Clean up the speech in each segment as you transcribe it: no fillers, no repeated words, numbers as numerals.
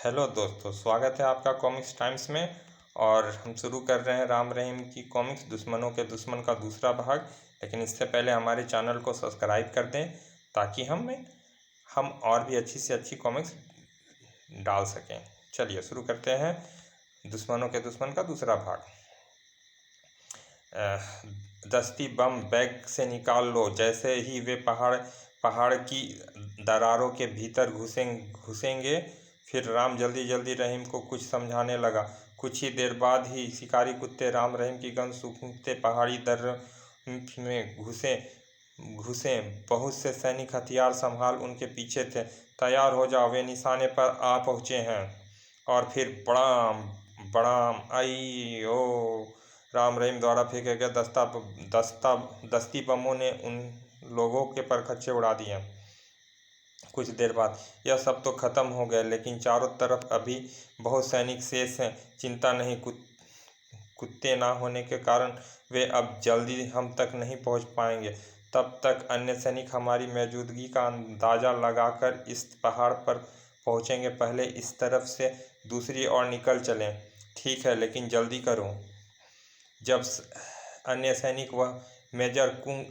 Hello दोस्तों, स्वागत है आपका कॉमिक्स टाइम्स में। और हम शुरू कर रहे हैं राम रहीम की कॉमिक्स दुश्मनों के दुश्मन का दूसरा भाग। लेकिन इससे पहले हमारे चैनल को सब्सक्राइब कर दें ताकि हम और भी अच्छी से अच्छी कॉमिक्स डाल सकें। चलिए शुरू करते हैं दुश्मनों के दुश्मन का दूसरा भाग। दस्ती बम बैग से निकाल लो। जैसे ही वे पहाड़ की दरारों के भीतर घुसेंगे फिर राम जल्दी जल्दी रहीम को कुछ समझाने लगा। कुछ ही देर बाद ही शिकारी कुत्ते राम रहीम की गन सूंघते पहाड़ी दर्रे में घुसे। बहुत से सैनिक हथियार संभाल उनके पीछे थे। तैयार हो जाओ, वे निशाने पर आ पहुँचे हैं। और फिर बड़ाम बड़ाम आई ओ राम रहीम द्वारा फेंके गए दस्ती बमों ने उन लोगों के परखच्चे उड़ा दिए। कुछ देर बाद यह सब तो खत्म हो गए, लेकिन चारों तरफ अभी बहुत सैनिक शेष हैं। चिंता नहीं, कुत्ते ना होने के कारण वे अब जल्दी हम तक नहीं पहुंच पाएंगे। तब तक अन्य सैनिक हमारी मौजूदगी का अंदाज़ा लगाकर इस पहाड़ पर पहुंचेंगे। पहले इस तरफ से दूसरी ओर निकल चलें। ठीक है, लेकिन जल्दी करो। जब अन्य सैनिक वह मेजर कुंग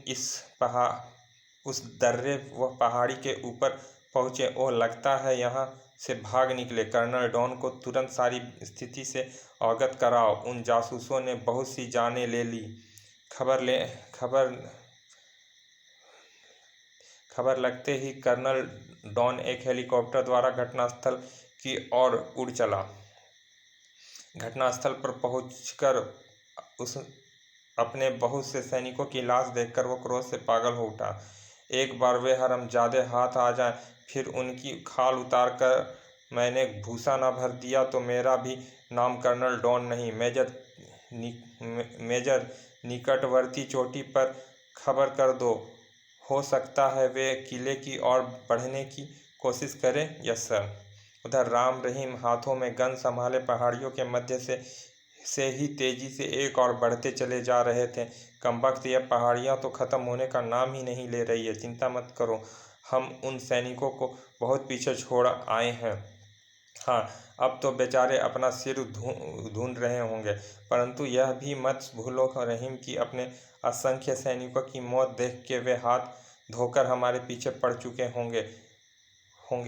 उस दर्रे व पहाड़ी के ऊपर पहुँचे। ओह, लगता है यहाँ से भाग निकले। कर्नल डॉन को तुरंत सारी स्थिति से अवगत कराओ। उन जासूसों ने बहुत सी जानें ले ली। खबर लगते ही कर्नल डॉन एक हेलीकॉप्टर द्वारा घटनास्थल की ओर उड़ चला। घटनास्थल पर पहुंचकर अपने बहुत से सैनिकों की लाश देखकर वो क्रोध से पागल हो उठा। एक बार वे हरामजादे हाथ आ जाएं, फिर उनकी खाल उतार कर मैंने भूसा न भर दिया तो मेरा भी नाम कर्नल डॉन नहीं। मेजर निकटवर्ती चोटी पर खबर कर दो। हो सकता है वे किले की ओर बढ़ने की कोशिश करें। Yes sir. उधर राम रहीम हाथों में गन संभाले पहाड़ियों के मध्य से ही तेजी से एक और बढ़ते चले जा रहे थे। कमबख्त, यह पहाड़ियाँ तो ख़त्म होने का नाम ही नहीं ले रही है। चिंता मत करो, हम उन सैनिकों को बहुत पीछे छोड़ आए हैं। हाँ, अब तो बेचारे अपना सिर ढूंढ रहे होंगे, परंतु यह भी मत भूलो रहीम की अपने असंख्य सैनिकों की मौत देख के वे हाथ धोकर हमारे पीछे पड़ चुके होंगे।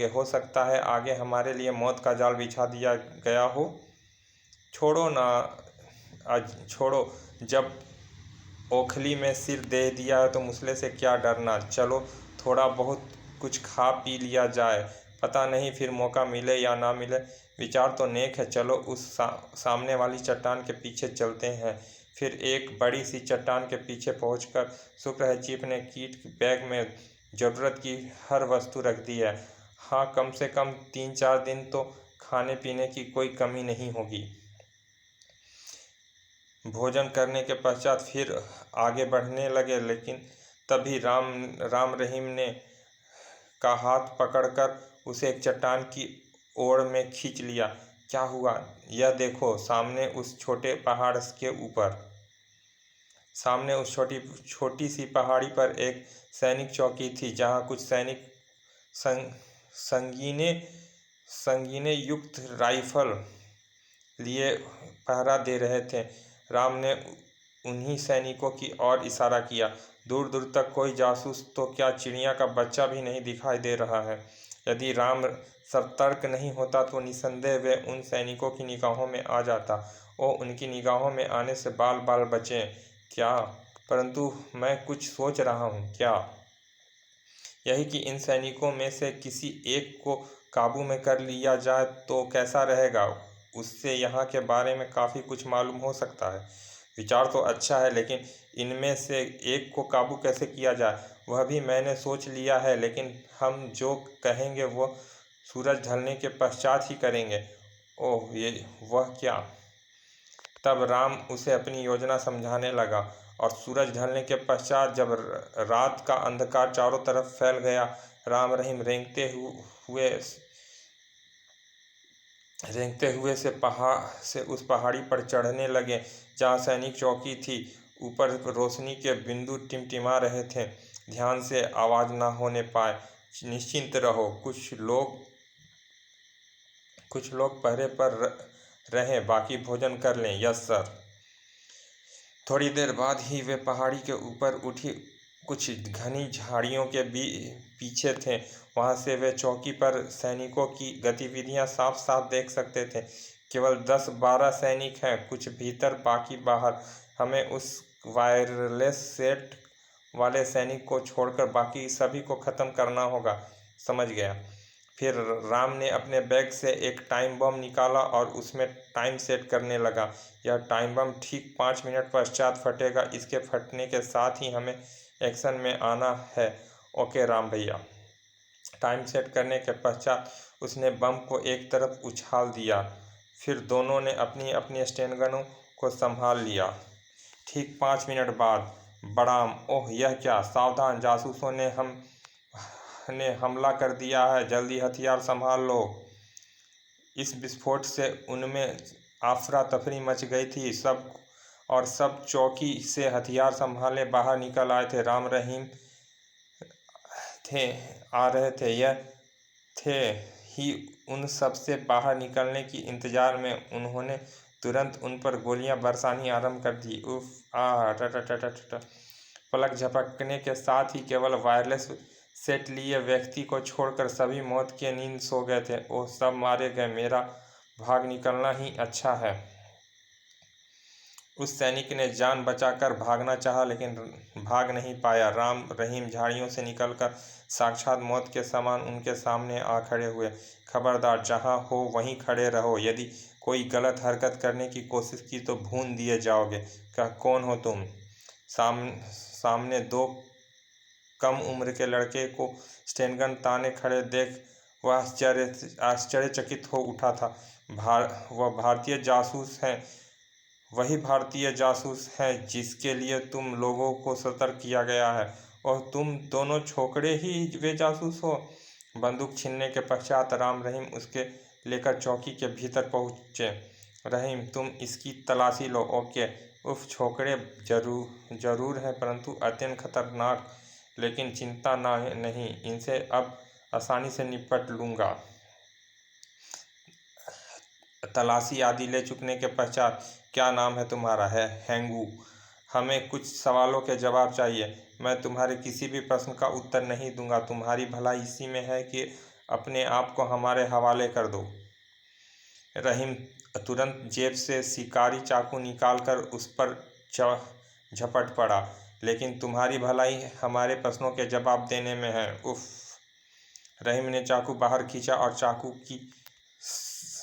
हो सकता है आगे हमारे लिए मौत का जाल बिछा दिया गया हो। छोड़ो ना, आज छोड़ो। जब ओखली में सिर दे दिया है तो मुसले से क्या डरना। चलो थोड़ा बहुत कुछ खा पी लिया जाए, पता नहीं फिर मौका मिले या ना मिले। विचार तो नेक है। चलो उस सामने वाली चट्टान के पीछे चलते हैं। फिर एक बड़ी सी चट्टान के पीछे पहुंचकर शुक्र है चीफ ने किट बैग में ज़रूरत की हर वस्तु रख दी है। हाँ, कम से कम 3-4 दिन तो खाने पीने की कोई कमी नहीं होगी। भोजन करने के पश्चात फिर आगे बढ़ने लगे, लेकिन तभी राम रहीम ने का हाथ पकड़कर उसे एक चट्टान की ओर में खींच लिया। क्या हुआ? यह देखो, सामने उस छोटी सी पहाड़ी पर एक सैनिक चौकी थी, जहाँ कुछ सैनिक संगीने युक्त राइफल लिए पहरा दे रहे थे। राम ने उन्हीं सैनिकों की ओर इशारा किया। दूर दूर तक कोई जासूस तो क्या, चिड़िया का बच्चा भी नहीं दिखाई दे रहा है। यदि राम सतर्क नहीं होता तो निसंदेह वे उन सैनिकों की निगाहों में आ जाता। उनकी निगाहों में आने से बाल बाल बचे क्या? परंतु मैं कुछ सोच रहा हूँ। क्या? यही कि इन सैनिकों में से किसी एक को काबू में कर लिया जाए तो कैसा रहेगा। उससे यहाँ के बारे में काफ़ी कुछ मालूम हो सकता है। विचार तो अच्छा है, लेकिन इनमें से एक को काबू कैसे किया जाए वह भी मैंने सोच लिया है। लेकिन हम जो कहेंगे वो सूरज ढलने के पश्चात ही करेंगे। ओह, ये वह क्या? तब राम उसे अपनी योजना समझाने लगा। और सूरज ढलने के पश्चात जब रात का अंधकार चारों तरफ फैल गया, राम रहीम रेंगते हुए से उस पहाड़ी पर चढ़ने लगे जहाँ सैनिक चौकी थी। ऊपर रोशनी के बिंदु टिमटिमा रहे थे। ध्यान से आवाज़ ना होने पाए। निश्चिंत रहो। कुछ कुछ लोग पहरे पर रहें, बाकी भोजन कर लें। Yes sir. थोड़ी देर बाद ही वे पहाड़ी के ऊपर उठी कुछ घनी झाड़ियों के पीछे थे। वहां से वे चौकी पर सैनिकों की गतिविधियां साफ साफ देख सकते थे। केवल 10-12 सैनिक हैं, कुछ भीतर बाकी बाहर। हमें उस वायरलेस सेट वाले सैनिक को छोड़कर बाकी सभी को ख़त्म करना होगा। समझ गया। फिर राम ने अपने बैग से एक टाइम बम निकाला और उसमें टाइम सेट करने लगा। यह टाइम बम ठीक 5 मिनट पश्चात फटेगा। इसके फटने के साथ ही हमें एक्शन में आना है। ओके राम भैया। टाइम सेट करने के पश्चात उसने बम को एक तरफ उछाल दिया। फिर दोनों ने अपनी अपनी स्टेनगनों को संभाल लिया। ठीक 5 मिनट बाद बड़ाम, ओह यह क्या! सावधान, जासूसों ने हमला कर दिया है, जल्दी हथियार संभाल लो। इस विस्फोट से उनमें आफरा तफरी मच गई थी। सब चौकी से हथियार संभाले बाहर निकल आए थे। राम रहीम आ रहे थे। यह थे ही उन सब से बाहर निकलने की इंतजार में उन्होंने तुरंत उन पर गोलियां बरसानी आरंभ कर दी। उफ आ ट पलक झपकने के साथ ही केवल वायरलेस सेट लिए व्यक्ति को छोड़कर सभी मौत की नींद सो गए थे। वो सब मारे गए। मेरा भाग निकलना ही अच्छा है। उस सैनिक ने जान बचाकर भागना चाहा, लेकिन भाग नहीं पाया। राम रहीम झाड़ियों से निकलकर साक्षात मौत के समान उनके सामने आ खड़े हुए। खबरदार, जहाँ हो वहीं खड़े रहो। यदि कोई गलत हरकत करने की कोशिश की तो भून दिए जाओगे। कौन हो तुम? सामने दो कम उम्र के लड़के को स्टेनगन ताने खड़े देख वह आश्चर्यचकित हो उठा था। वह भारतीय जासूस हैं, वही भारतीय जासूस है जिसके लिए तुम लोगों को सतर्क किया गया है। और तुम दोनों छोकरे ही वे जासूस हो। बंदूक छीनने के पश्चात राम रहीम उसके लेकर चौकी के भीतर पहुंचे। रहीम, तुम इसकी तलाशी लो। ओके। उफ, छोकरे जरूर हैं, परंतु अत्यंत खतरनाक। लेकिन चिंता नहीं, इनसे अब आसानी से निपट लूँगा। तलाशी आदि ले चुकने के पश्चात, क्या नाम है तुम्हारा? है हेंगू। हमें कुछ सवालों के जवाब चाहिए। मैं तुम्हारे किसी भी प्रश्न का उत्तर नहीं दूंगा। तुम्हारी भलाई इसी में है कि अपने आप को हमारे हवाले कर दो। रहीम तुरंत जेब से शिकारी चाकू निकालकर उस पर झपट पड़ा। लेकिन तुम्हारी भलाई हमारे प्रश्नों के जवाब देने में है। उफ। रहीम ने चाकू बाहर खींचा और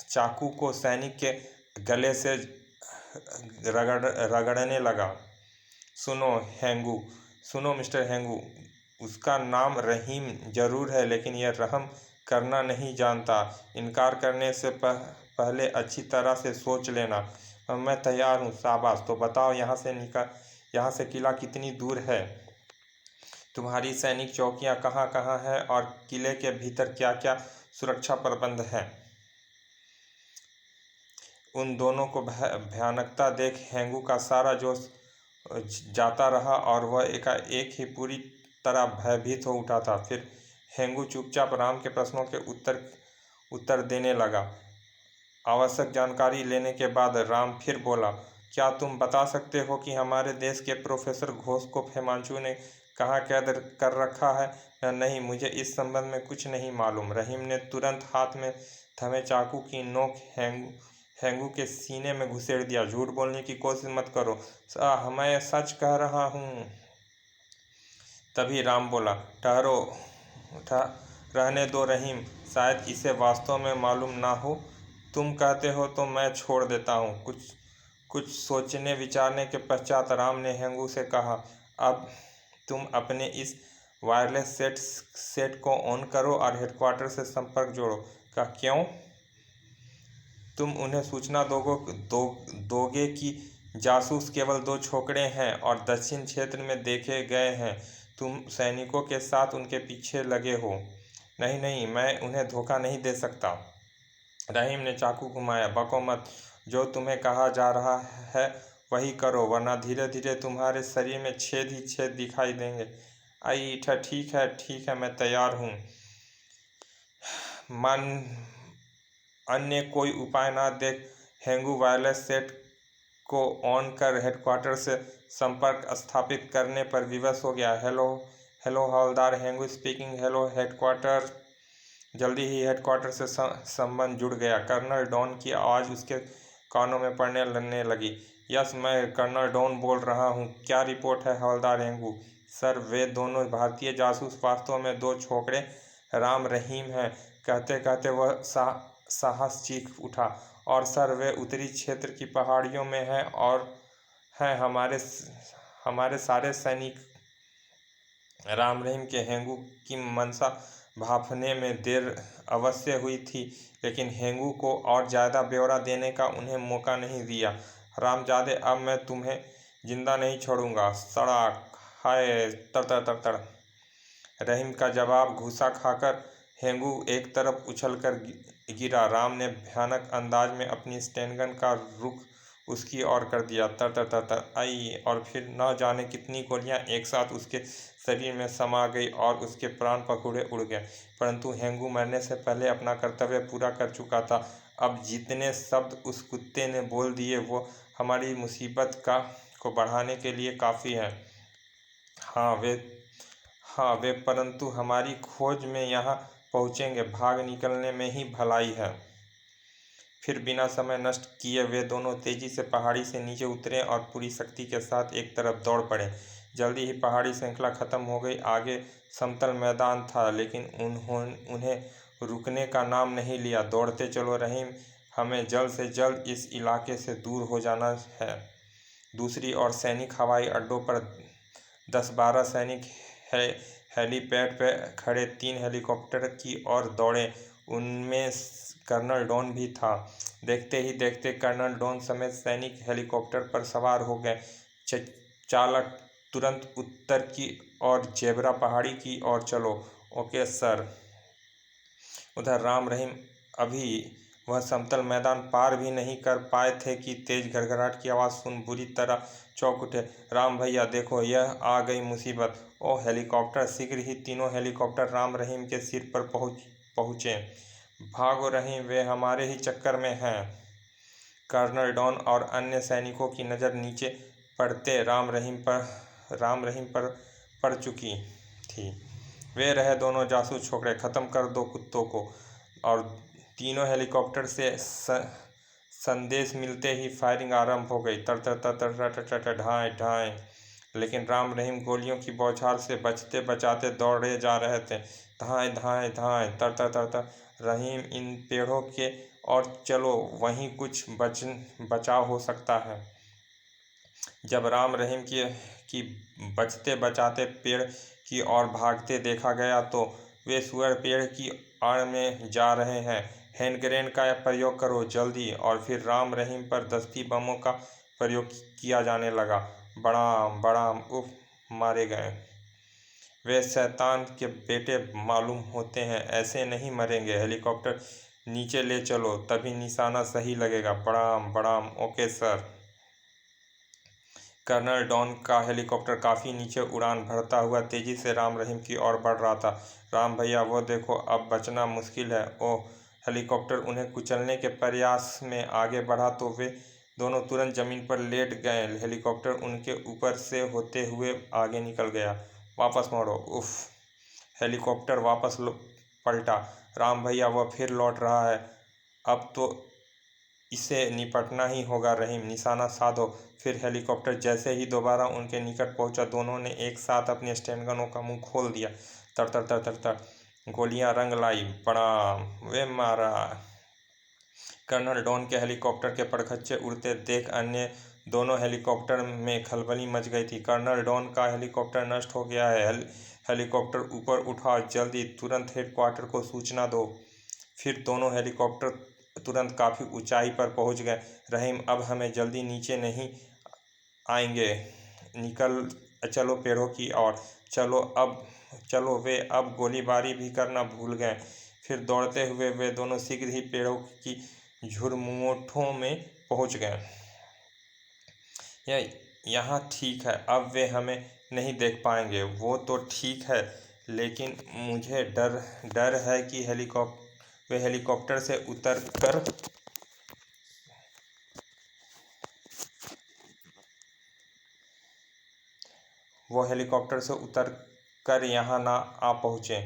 चाकू को सैनिक के गले से रगड़ने लगा। सुनो मिस्टर हेंगू, उसका नाम रहीम जरूर है, लेकिन यह रहम करना नहीं जानता। इनकार करने से पहले अच्छी तरह से सोच लेना। मैं तैयार हूँ। शाबाश। तो बताओ, यहाँ से किला कितनी दूर है? तुम्हारी सैनिक चौकियाँ कहाँ कहाँ हैं और किले के भीतर क्या क्या सुरक्षा प्रबंध हैं? उन दोनों को भयानकता देख हेंगू का सारा जोश जाता रहा और वह एकाएक ही पूरी तरह भयभीत हो उठा था। फिर हेंगू चुपचाप राम के प्रश्नों के उत्तर देने लगा। आवश्यक जानकारी लेने के बाद राम फिर बोला, क्या तुम बता सकते हो कि हमारे देश के प्रोफेसर घोष को हिमांशु ने कहाँ कैद कर रखा है? नहीं, मुझे इस संबंध में कुछ नहीं मालूम। रहीम ने तुरंत हाथ में थमे चाकू की नोक हेंगू के सीने में घुसेड़ दिया। झूठ बोलने की कोशिश मत करो। मैं सच कह रहा हूँ। तभी राम बोला, रहने दो रहीम, शायद इसे वास्तव में मालूम ना हो। तुम कहते हो तो मैं छोड़ देता हूँ। कुछ सोचने विचारने के पश्चात राम ने हेंगू से कहा, अब तुम अपने इस वायरलेस सेट को ऑन करो और हेडक्वार्टर से संपर्क जोड़ो। क्यों? तुम उन्हें सूचना दोगे कि जासूस केवल 2 छोकरे हैं और दक्षिण क्षेत्र में देखे गए हैं। तुम सैनिकों के साथ उनके पीछे लगे हो। नहीं, मैं उन्हें धोखा नहीं दे सकता। रहीम ने चाकू घुमाया। बको मत। जो तुम्हें कहा जा रहा है वही करो, वरना धीरे धीरे तुम्हारे शरीर में छेद ही छेद दिखाई देंगे। ठीक है, मैं तैयार हूँ। अन्य कोई उपाय ना देख हेंगू वायरलेस सेट को ऑन कर हेडक्वार्टर से संपर्क स्थापित करने पर विवश हो गया। हेलो हेलो हवलदार, हेंगू स्पीकिंग। Hello headquarter. जल्दी ही हेडक्वार्टर से संबंध जुड़ गया। कर्नल डॉन की आवाज़ उसके कानों में पड़ने लगने लगी। यस, मैं कर्नल डॉन बोल रहा हूँ। क्या रिपोर्ट है हवलदार हेंगू? सर, वे दोनों भारतीय जासूस वास्तव में दो छोकरे राम रहीम हैं। कहते कहते वह साहस चीख उठा। और सर, वे उत्तरी क्षेत्र की पहाड़ियों में हैं और हैं हमारे सारे सैनिक। राम रहीम के हेंगू की मंशा भांपने में देर अवश्य हुई थी, लेकिन हेंगू को और ज़्यादा ब्यौरा देने का उन्हें मौका नहीं दिया। हरामजादे, अब मैं तुम्हें जिंदा नहीं छोड़ूंगा। सड़ाक! हाय! तर तर तर तर। रहीम का जवाब घूसा खाकर हेंगू एक तरफ उछलकर गिरा। राम ने भयानक अंदाज में अपनी स्टेनगन का रुख उसकी ओर कर दिया। तर तर तर तर आई, और फिर न जाने कितनी गोलियां एक साथ उसके शरीर में समा गई और उसके प्राण पखेरु उड़ गए। परंतु हेंगू मरने से पहले अपना कर्तव्य पूरा कर चुका था। अब जितने शब्द उस कुत्ते ने बोल दिए वो हमारी मुसीबत को बढ़ाने के लिए काफ़ी है। हाँ वे परंतु हमारी खोज में यहाँ पहुँचेंगे। भाग निकलने में ही भलाई है। फिर बिना समय नष्ट किए वे दोनों तेजी से पहाड़ी से नीचे उतरे और पूरी शक्ति के साथ एक तरफ दौड़ पड़े। जल्दी ही पहाड़ी श्रृंखला खत्म हो गई। आगे समतल मैदान था, लेकिन उन्हें रुकने का नाम नहीं लिया। दौड़ते चलो रहीम, हमें जल्द से जल्द इस इलाके से दूर हो जाना है। दूसरी ओर सैनिक हवाई अड्डों पर 10-12 सैनिक हेलीपैड पर खड़े 3 हेलीकॉप्टर की ओर दौड़े। उनमें कर्नल डॉन भी था। देखते ही देखते कर्नल डॉन समेत सैनिक हेलीकॉप्टर पर सवार हो गए। चालक, तुरंत उत्तर की ओर जेबरा पहाड़ी की ओर चलो। Okay sir. उधर राम रहीम अभी वह समतल मैदान पार भी नहीं कर पाए थे कि तेज घड़घड़ाहट की आवाज़ सुन बुरी तरह चौंक उठे। राम भैया देखो, यह आ गई मुसीबत। ओ हेलीकॉप्टर! शीघ्र ही तीनों हेलीकॉप्टर राम रहीम के सिर पर पहुँचे। भागो रहीम, वे हमारे ही चक्कर में हैं। कर्नल डॉन और अन्य सैनिकों की नज़र नीचे पड़ते राम रहीम पर पड़ चुकी थी। वे रहे दोनों जासूस छोकरे, ख़त्म कर दो कुत्तों को। और तीनों हेलीकॉप्टर से संदेश मिलते ही फायरिंग आरंभ हो गई। तर तर तर तर तर तर तर ढाएं ढाएं। लेकिन राम रहीम गोलियों की बौछार से बचते बचाते दौड़े जा रहे थे। धाएं धाएं धाएं, तर तर तर तर। रहीम, इन पेड़ों के और चलो, वहीं कुछ बचाव हो सकता है। जब राम रहीम की बचते बचाते पेड़ की ओर भागते देखा गया तो वे सुअर पेड़ की आड़ में जा रहे हैं। हैंड ग्रेनेड का प्रयोग करो जल्दी। और फिर राम रहीम पर दस्ती बमों का प्रयोग किया जाने लगा। बड़ाम बड़ाम, उफ, मारे गए। वे शैतान के बेटे मालूम होते हैं, ऐसे नहीं मरेंगे। हेलीकॉप्टर नीचे ले चलो, तभी निशाना सही लगेगा। बड़ाम बड़ाम। Okay sir. कर्नल डॉन का हेलीकॉप्टर काफ़ी नीचे उड़ान भरता हुआ तेजी से राम रहीम की ओर बढ़ रहा था। राम भैया, वो देखो, अब बचना मुश्किल है। ओह! हेलीकॉप्टर उन्हें कुचलने के प्रयास में आगे बढ़ा तो वे दोनों तुरंत जमीन पर लेट गए। हेलीकॉप्टर उनके ऊपर से होते हुए आगे निकल गया। वापस मोड़ो। उफ! हेलीकॉप्टर वापस पलटा। राम भैया, वह फिर लौट रहा है। अब तो इसे निपटना ही होगा। रहीम, निशाना साधो। फिर हेलीकॉप्टर जैसे ही दोबारा उनके निकट पहुंचा, दोनों ने एक साथ अपनी स्टेनगनों का मुंह खोल दिया। तर तर तर तर तर गोलियां रंग लाई। प्रणाम। वे मारा। कर्नल डॉन के हेलीकॉप्टर के परखच्चे उड़ते देख अन्य दोनों हेलीकॉप्टर में खलबली मच गई थी। कर्नल डॉन का हेलीकॉप्टर नष्ट हो गया है। हेलीकॉप्टर ऊपर उठाओ जल्दी, तुरंत हेडक्वार्टर को सूचना दो। फिर दोनों हेलीकॉप्टर तुरंत काफ़ी ऊंचाई पर पहुंच गए। रहीम, अब हमें जल्दी नीचे नहीं आएंगे। निकल चलो पेड़ों की ओर। चलो। वे अब गोलीबारी भी करना भूल गए। फिर दौड़ते हुए वे दोनों शीघ्र ही पेड़ों की झुरमुटों में पहुंच गए। यहाँ ठीक है, अब वे हमें नहीं देख पाएंगे। वो तो ठीक है, लेकिन मुझे डर है कि वे हेलीकॉप्टर से उतर कर यहाँ ना आ पहुँचे।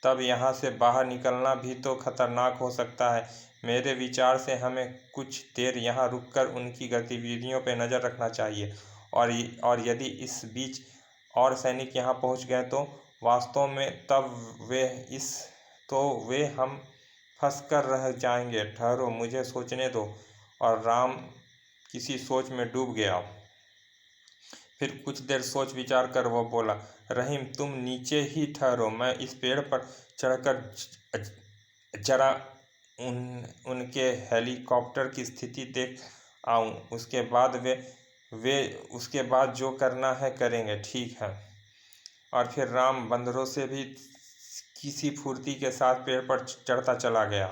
तब यहाँ से बाहर निकलना भी तो खतरनाक हो सकता है। मेरे विचार से हमें कुछ देर यहाँ रुककर उनकी गतिविधियों पर नज़र रखना चाहिए। और यदि इस बीच और सैनिक यहाँ पहुँच गए तो वास्तव में वे हम फंस कर रह जाएंगे। ठहरो, मुझे सोचने दो। और राम किसी सोच में डूब गया। फिर कुछ देर सोच विचार कर वह बोला, रहीम, तुम नीचे ही ठहरो, मैं इस पेड़ पर चढ़कर जरा उनके हेलीकॉप्टर की स्थिति देख आऊं। उसके बाद जो करना है करेंगे। ठीक है। और फिर राम बंदरों से भी किसी फुर्ती के साथ पेड़ पर चढ़ता चला गया।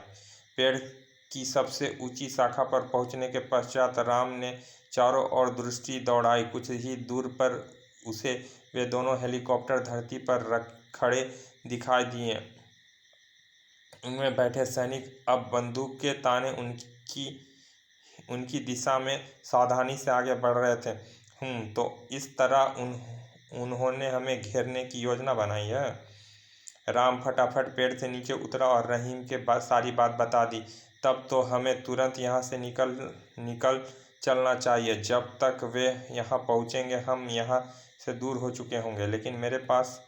पेड़ की सबसे ऊंची शाखा पर पहुंचने के पश्चात राम ने चारों ओर दृष्टि दौड़ाई। कुछ ही दूर पर उसे वे दोनों हेलीकॉप्टर धरती पर खड़े दिखाई दिए। उनमें बैठे सैनिक अब बंदूक के ताने उनकी दिशा में सावधानी से आगे बढ़ रहे थे। तो इस तरह उन्होंने हमें घेरने की योजना बनाई है। राम फटाफट पेड़ से नीचे उतरा और रहीम के बाद सारी बात बता दी। तब तो हमें तुरंत यहाँ से निकल चलना चाहिए। जब तक वे यहाँ पहुँचेंगे हम यहाँ से दूर हो चुके होंगे। लेकिन मेरे पास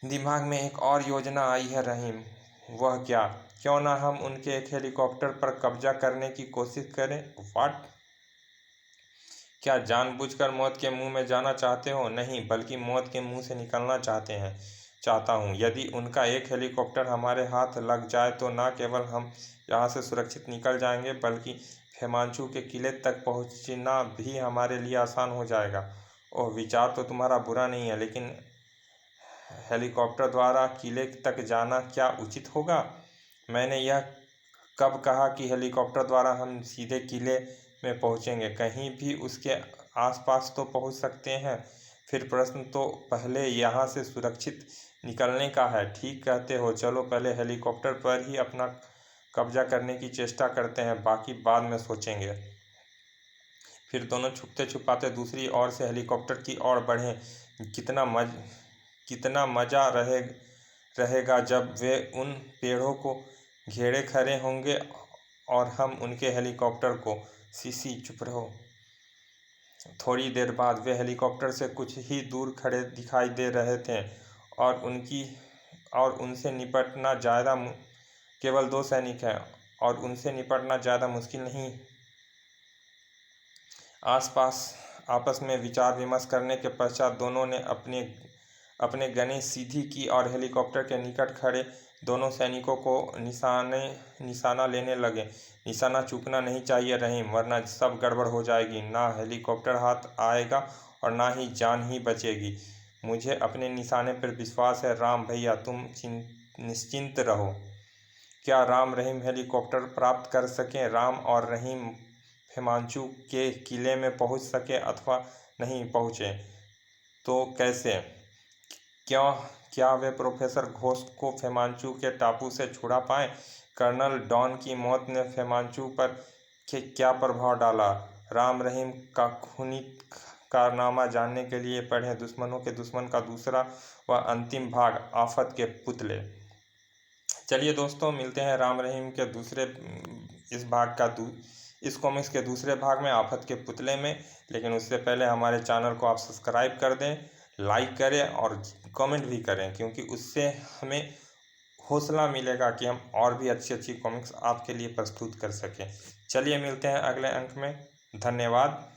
दिमाग में एक और योजना आई है रहीम। वह क्या? क्यों ना हम उनके एक हेलीकॉप्टर पर कब्जा करने की कोशिश करें। व्हाट? क्या जानबूझकर मौत के मुंह में जाना चाहते हो? नहीं, बल्कि मौत के मुंह से निकलना चाहता हूँ। यदि उनका एक हेलीकॉप्टर हमारे हाथ लग जाए तो न केवल हम यहाँ से सुरक्षित निकल जाएंगे, बल्कि खेमांचू के किले तक पहुँचना भी हमारे लिए आसान हो जाएगा। ओह, विचार तो तुम्हारा बुरा नहीं है, लेकिन हेलीकॉप्टर द्वारा किले तक जाना क्या उचित होगा? मैंने यह कब कहा कि हेलीकॉप्टर द्वारा हम सीधे किले में पहुंचेंगे? कहीं भी उसके आसपास तो पहुंच सकते हैं। फिर प्रश्न तो पहले यहाँ से सुरक्षित निकलने का है। ठीक कहते हो। चलो पहले हेलीकॉप्टर पर ही अपना कब्जा करने की चेष्टा करते हैं, बाकी बाद में सोचेंगे। फिर दोनों छुपते छुपाते दूसरी ओर से हेलीकॉप्टर की ओर बढ़े। कितना मज़ा रहेगा जब वे उन पेड़ों को घेरे खड़े होंगे और हम उनके हेलीकॉप्टर को। सीसी, चुप रहो। थोड़ी देर बाद वे हेलीकॉप्टर से कुछ ही दूर खड़े दिखाई दे रहे थे और उनसे निपटना ज़्यादा केवल 2 सैनिक हैं और उनसे निपटना ज़्यादा मुश्किल नहीं। आपस में विचार विमर्श करने के पश्चात दोनों ने अपने गनें सीधी की और हेलीकॉप्टर के निकट खड़े दोनों सैनिकों को निशाना लेने लगे। निशाना चूकना नहीं चाहिए रहीम, वरना सब गड़बड़ हो जाएगी। ना हेलीकॉप्टर हाथ आएगा और ना ही जान ही बचेगी। मुझे अपने निशाने पर विश्वास है राम भैया, तुम निश्चिंत रहो। क्या राम रहीम हेलीकॉप्टर प्राप्त कर सकें? राम और रहीम खेमांचू के किले में पहुंच सके अथवा नहीं पहुंचे तो कैसे? क्या वे प्रोफेसर घोष को खेमांचू के टापू से छुड़ा पाए? कर्नल डॉन की मौत ने खेमांचू पर क्या प्रभाव डाला? राम रहीम का खूनी कारनामा जानने के लिए पढ़ें दुश्मनों के दुश्मन का दूसरा व अंतिम भाग, आफत के पुतले। चलिए दोस्तों, मिलते हैं राम रहीम के इस कॉमिक्स के दूसरे भाग में, आफत के पुतले में। लेकिन उससे पहले हमारे चैनल को आप सब्सक्राइब कर दें, लाइक करें और कमेंट भी करें, क्योंकि उससे हमें हौसला मिलेगा कि हम और भी अच्छी कॉमिक्स आपके लिए प्रस्तुत कर सकें। चलिए मिलते हैं अगले अंक में। धन्यवाद।